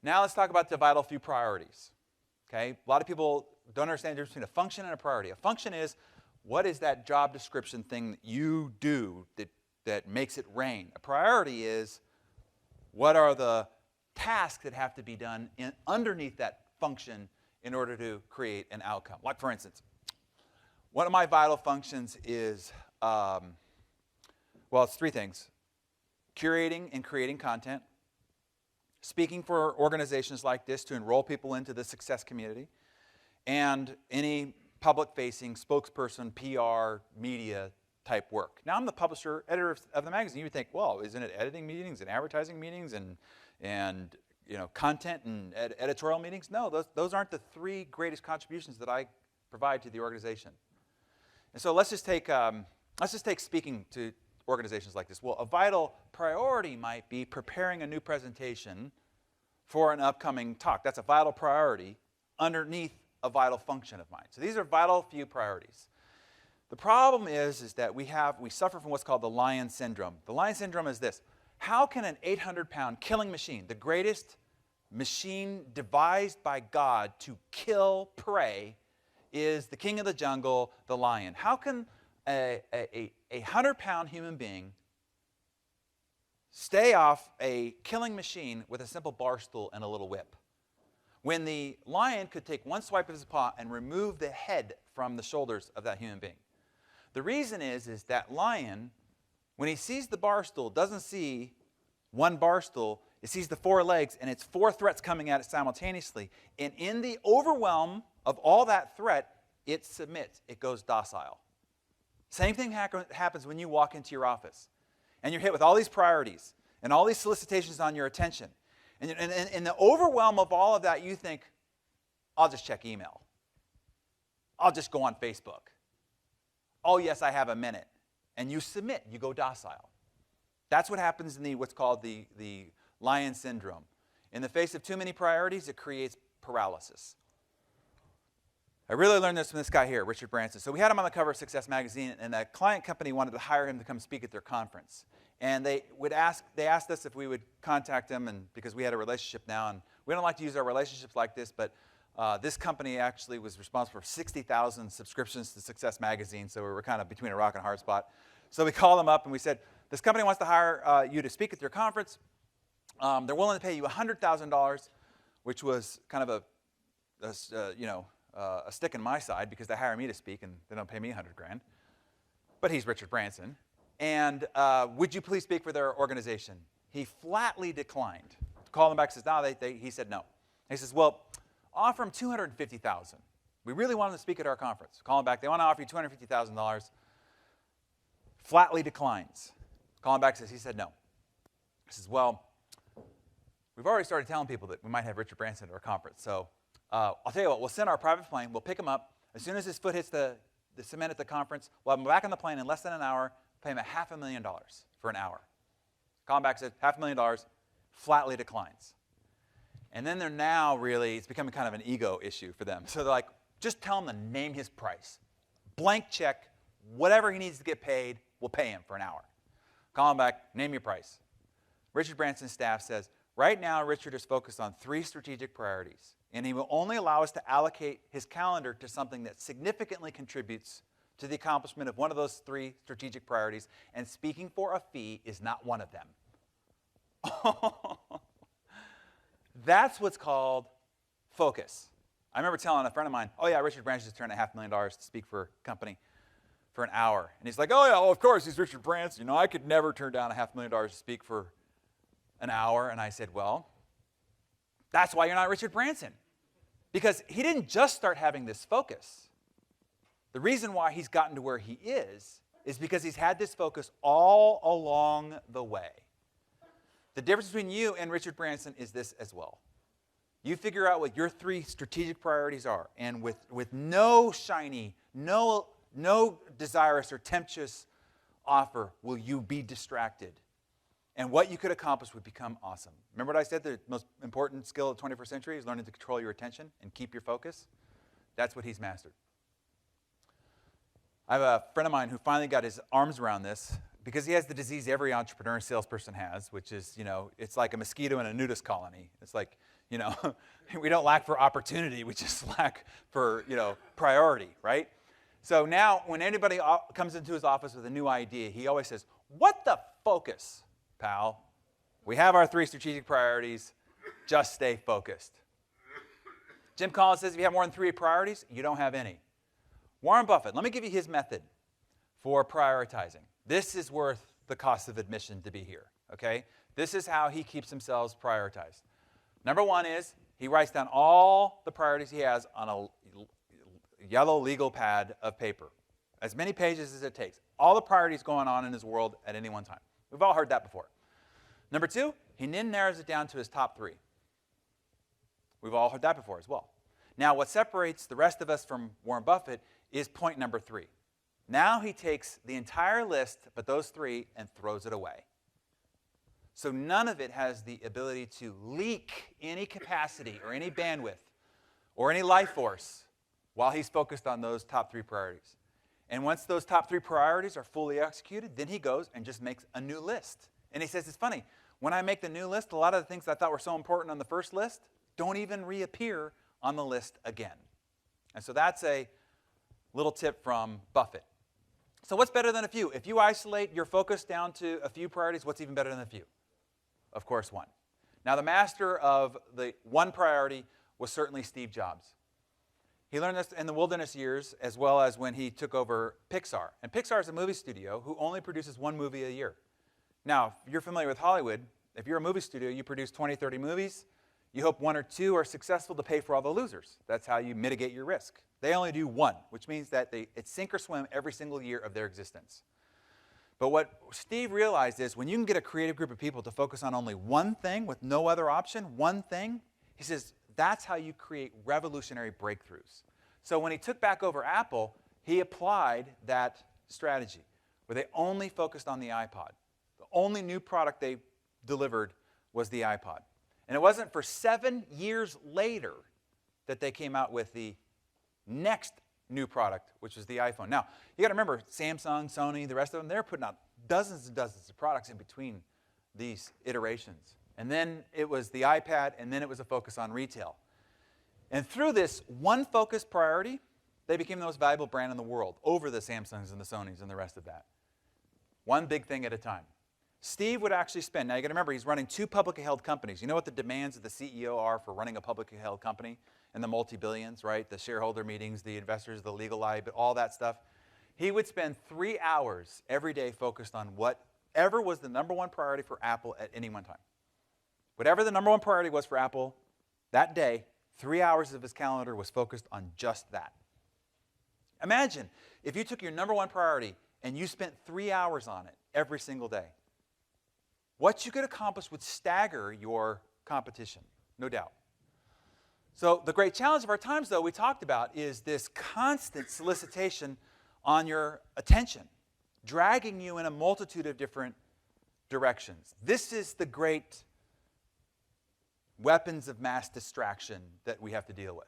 Now let's talk about the vital few priorities. Okay? A lot of people don't understand the difference between a function and a priority. A function is, what is that job description thing that you do that makes it rain? A priority is, what are the tasks that have to be done underneath that function in order to create an outcome? Like, for instance, one of my vital functions is, it's three things. Curating and creating content, speaking for organizations like this to enroll people into the success community, and any public-facing spokesperson, PR, media type work. Now, I'm the publisher, editor of the magazine. You would think, well, isn't it editing meetings and advertising meetings and content and editorial meetings? No, those aren't the three greatest contributions that I provide to the organization. And so let's just take speaking to organizations like this. Well, a vital priority might be preparing a new presentation for an upcoming talk. That's a vital priority underneath a vital function of mine. So these are vital few priorities. The problem is that we suffer from what's called the lion syndrome. The lion syndrome is this: how can an 800-pound killing machine, the greatest machine devised by God to kill prey, is the king of the jungle, the lion? How can a 100-pound human being stay off a killing machine with a simple bar stool and a little whip, when the lion could take one swipe of his paw and remove the head from the shoulders of that human being? The reason is that lion, when he sees the bar stool, doesn't see one bar stool. It sees the four legs, and it's four threats coming at it simultaneously. And in the overwhelm of all that threat, it submits. It goes docile. Same thing happens when you walk into your office, and you're hit with all these priorities and all these solicitations on your attention. And in the overwhelm of all of that, you think, I'll just check email. I'll just go on Facebook. Oh, yes, I have a minute. And you submit. You go docile. That's what happens in what's called the lion syndrome. In the face of too many priorities, it creates paralysis. I really learned this from this guy here, Richard Branson. So we had him on the cover of Success Magazine, and a client company wanted to hire him to come speak at their conference. And they asked us if we would contact him, and because we had a relationship now, and we don't like to use our relationships like this, but this company actually was responsible for 60,000 subscriptions to Success Magazine, so we were kind of between a rock and a hard spot. So we called them up and we said, this company wants to hire you to speak at their conference. They're willing to pay you $100,000, which was kind of a stick in my side because they hire me to speak and they don't pay me $100,000. But he's Richard Branson. And would you please speak for their organization? He flatly declined. Called them back and says, no, he said no. He says, well, offer him $250,000. We really want him to speak at our conference. Call him back. They want to offer you $250,000. Flatly declines. Call him back and says, he said no. He says, well, we've already started telling people that we might have Richard Branson at our conference. So I'll tell you what, we'll send our private plane. We'll pick him up. As soon as his foot hits the cement at the conference, we'll have him back on the plane in less than an hour, pay him $500,000 for an hour. Call him back and says, $500,000, flatly declines. And then it's becoming kind of an ego issue for them. So they're like, just tell him to name his price. Blank check, whatever he needs to get paid, we'll pay him for an hour. Call him back, name your price. Richard Branson's staff says, right now Richard is focused on 3 strategic priorities, and he will only allow us to allocate his calendar to something that significantly contributes to the accomplishment of one of those 3 strategic priorities, and speaking for a fee is not one of them. That's what's called focus. I remember telling a friend of mine, oh yeah, Richard Branson just turned $500,000 to speak for a company for an hour. And he's like, oh yeah, well, of course, he's Richard Branson. I could never turn down $500,000 to speak for an hour. And I said, well, that's why you're not Richard Branson. Because he didn't just start having this focus. The reason why he's gotten to where he is because he's had this focus all along the way. The difference between you and Richard Branson is this as well. You figure out what your 3 strategic priorities are, and with no shiny, no desirous or temptuous offer will you be distracted. And what you could accomplish would become awesome. Remember what I said? The most important skill of the 21st century is learning to control your attention and keep your focus. That's what he's mastered. I have a friend of mine who finally got his arms around this because he has the disease every entrepreneur and salesperson has, which is, it's like a mosquito in a nudist colony. It's like You know, we don't lack for opportunity. We just lack for, priority, right? So now when anybody comes into his office with a new idea, he always says, what the focus, pal? We have our 3 strategic priorities. Just stay focused. Jim Collins says if you have more than 3 priorities, you don't have any. Warren Buffett, let me give you his method for prioritizing. This is worth the cost of admission to be here, okay? This is how he keeps himself prioritized. Number 1 is he writes down all the priorities he has on a yellow legal pad of paper. As many pages as it takes. All the priorities going on in his world at any one time. We've all heard that before. Number 2, he then narrows it down to his top 3. We've all heard that before as well. Now, what separates the rest of us from Warren Buffett is point number 3. Now he takes the entire list, but those 3, and throws it away. So none of it has the ability to leak any capacity or any bandwidth or any life force while he's focused on those top 3 priorities. And once those top 3 priorities are fully executed, then he goes and just makes a new list. And he says, it's funny, when I make the new list, a lot of the things I thought were so important on the first list don't even reappear on the list again. And so that's a little tip from Buffett. So what's better than a few? If you isolate your focus down to a few priorities, what's even better than a few? Of course, 1. Now, the master of the 1 priority was certainly Steve Jobs. He learned this in the wilderness years as well as when he took over Pixar. And Pixar is a movie studio who only produces 1 movie a year. Now, if you're familiar with Hollywood, if you're a movie studio, you produce 20, 30 movies. You hope 1 or 2 are successful to pay for all the losers. That's how you mitigate your risk. They only do 1, which means that it's sink or swim every single year of their existence. But what Steve realized is when you can get a creative group of people to focus on only 1 thing with no other option, 1 thing, he says that's how you create revolutionary breakthroughs. So when he took back over Apple, he applied that strategy where they only focused on the iPod. The only new product they delivered was the iPod. And it wasn't for 7 years later that they came out with the next new product, which was the iPhone. Now, you got to remember, Samsung, Sony, the rest of them, they're putting out dozens and dozens of products in between these iterations. And then it was the iPad, and then it was a focus on retail. And through this 1 focused priority, they became the most valuable brand in the world over the Samsungs and the Sonys and the rest of that. 1 big thing at a time. Steve would actually spend, now you got to remember, he's running 2 publicly held companies. You know what the demands of the CEO are for running a publicly held company? And the multi-billions, right? The shareholder meetings, the investors, the legal liability, all that stuff. He would spend 3 hours every day focused on whatever was the number 1 priority for Apple at any one time. Whatever the number 1 priority was for Apple that day, 3 hours of his calendar was focused on just that. Imagine if you took your number 1 priority and you spent 3 hours on it every single day. What you could accomplish would stagger your competition, no doubt. So the great challenge of our times, though, we talked about, is this constant solicitation on your attention, dragging you in a multitude of different directions. This is the great weapons of mass distraction that we have to deal with.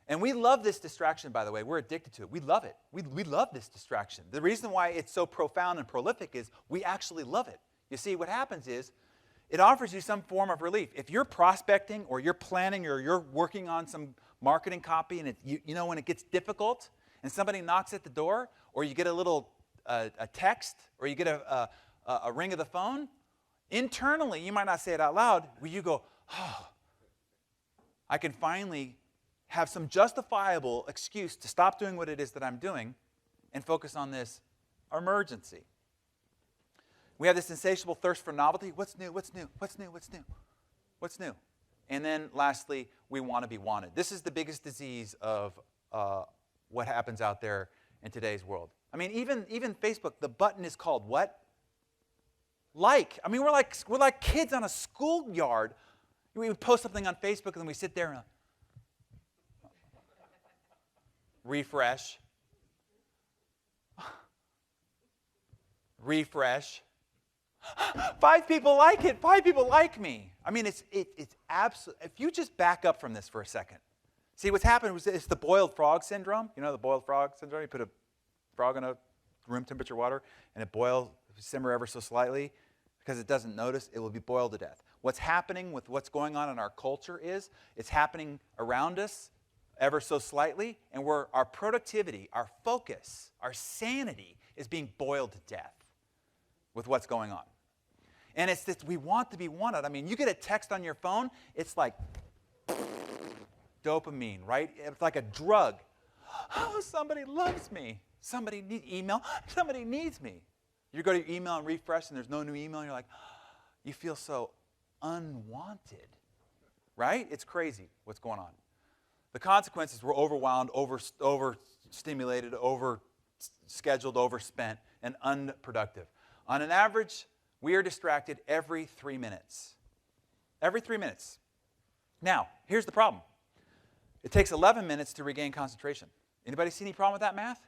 And we love this distraction, by the way. We're addicted to it. We love it. We love this distraction. The reason why it's so profound and prolific is we actually love it. You see, what happens is it offers you some form of relief. If you're prospecting or you're planning or you're working on some marketing copy and you know when it gets difficult and somebody knocks at the door or you get a little a text or you get a ring of the phone, internally, you might not say it out loud, where you go, oh, I can finally have some justifiable excuse to stop doing what it is that I'm doing and focus on this emergency. We have this insatiable thirst for novelty. What's new? What's new? What's new? What's new? What's new? And then lastly, we want to be wanted. This is the biggest disease of what happens out there in today's world. I mean, even Facebook, the button is called what? Like. I mean, we're like kids on a schoolyard. We would post something on Facebook and then we sit there and refresh. Refresh. 5 people like it. 5 people like me. I mean, it's absolute. If you just back up from this for a second. See, what's happened was it's the boiled frog syndrome. You know the boiled frog syndrome? You put a frog in a room temperature water and it boils, simmer ever so slightly. Because it doesn't notice, it will be boiled to death. what's happening with what's going on in our culture is it's happening around us ever so slightly, and our productivity, our focus, our sanity is being boiled to death with what's going on. And it's this, we want to be wanted. I mean, you get a text on your phone, it's like dopamine, right? It's like a drug. Oh, somebody loves me. Somebody needs email. Somebody needs me. You go to your email and refresh, and there's no new email, and you're like, you feel so unwanted, right? It's crazy what's going on. The consequences, we're overwhelmed, overstimulated, overscheduled, overspent, and unproductive. On an average, we are distracted every 3 minutes. Every 3 minutes. Now, here's the problem. It takes 11 minutes to regain concentration. Anybody see any problem with that math?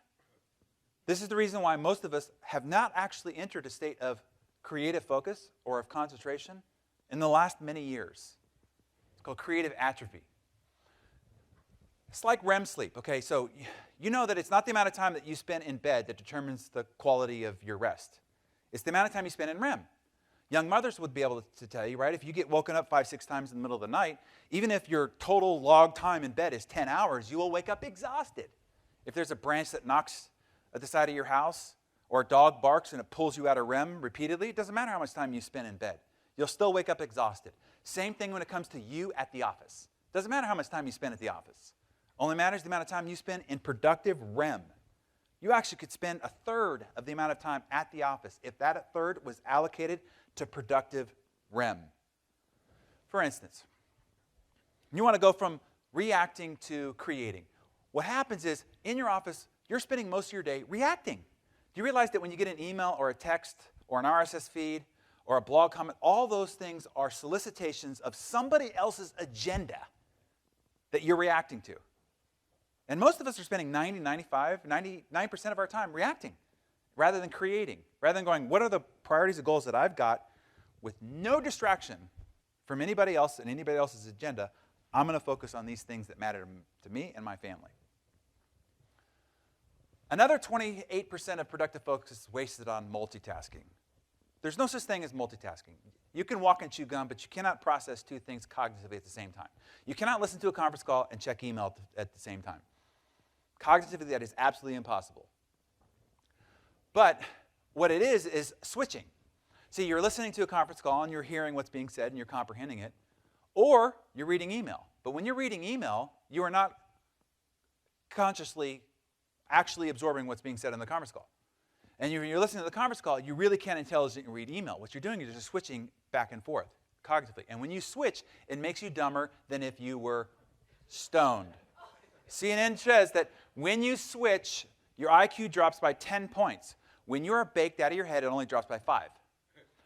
This is the reason why most of us have not actually entered a state of creative focus or of concentration in the last many years. It's called creative atrophy. It's like REM sleep. Okay, so you know that it's not the amount of time that you spend in bed that determines the quality of your rest. It's the amount of time you spend in REM. Young mothers would be able to tell you, right? If you get woken up 5, 6 times in the middle of the night, even if your total log time in bed is 10 hours, you will wake up exhausted. If there's a branch that knocks at the side of your house, or a dog barks and it pulls you out of REM repeatedly, it doesn't matter how much time you spend in bed. You'll still wake up exhausted. Same thing when it comes to you at the office. Doesn't matter how much time you spend at the office. Only matters the amount of time you spend in productive REM. You actually could spend a third of the amount of time at the office if that third was allocated to productive REM. For instance, you want to go from reacting to creating. What happens is, in your office, you're spending most of your day reacting. Do you realize that when you get an email or a text or an RSS feed or a blog comment, all those things are solicitations of somebody else's agenda that you're reacting to? And most of us are spending 90, 95, 99% of our time reacting rather than creating, rather than going, what are the priorities and goals that I've got with no distraction from anybody else and anybody else's agenda? I'm going to focus on these things that matter to me and my family. Another 28% of productive focus is wasted on multitasking. There's no such thing as multitasking. You can walk and chew gum, but you cannot process 2 things cognitively at the same time. You cannot listen to a conference call and check email at the same time. Cognitively, that is absolutely impossible. But what it is switching. See, you're listening to a conference call and you're hearing what's being said and you're comprehending it, or you're reading email. But when you're reading email, you are not consciously actually absorbing what's being said in the conference call. And when you're listening to the conference call, you really can't intelligently read email. What you're doing is just switching back and forth cognitively. And when you switch, it makes you dumber than if you were stoned. CNN says that when you switch, your IQ drops by 10 points. When you are baked out of your head, it only drops by 5.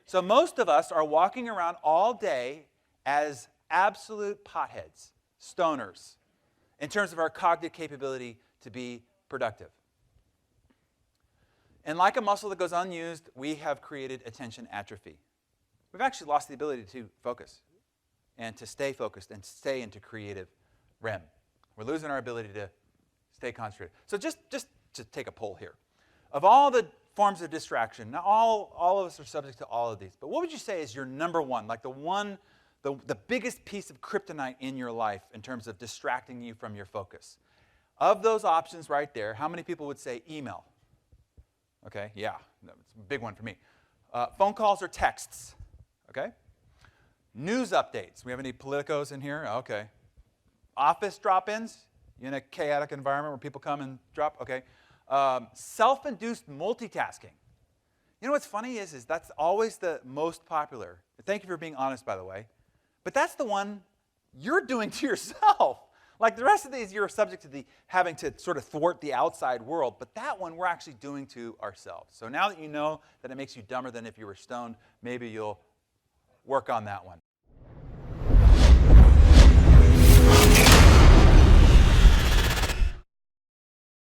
So most of us are walking around all day as absolute potheads, stoners, in terms of our cognitive capability to be productive. And like a muscle that goes unused, we have created attention atrophy. We've actually lost the ability to focus and to stay focused and stay into creative REM. We're losing our ability to stay concentrated. So just to take a poll here. Of all the forms of distraction, now all of us are subject to all of these, but what would you say is your number one, like the biggest piece of kryptonite in your life in terms of distracting you from your focus? Of those options right there, how many people would say email? Okay, yeah, it's a big one for me. Phone calls or texts, okay? News updates. We have any politicos in here? Okay. Office drop-ins. You in a chaotic environment where people come and drop? Okay. Self-induced multitasking. You know what's funny is that's always the most popular. Thank you for being honest, by the way. But that's the one you're doing to yourself. Like the rest of these, you're subject to having to sort of thwart the outside world. But that one we're actually doing to ourselves. So now that you know that it makes you dumber than if you were stoned, maybe you'll work on that one.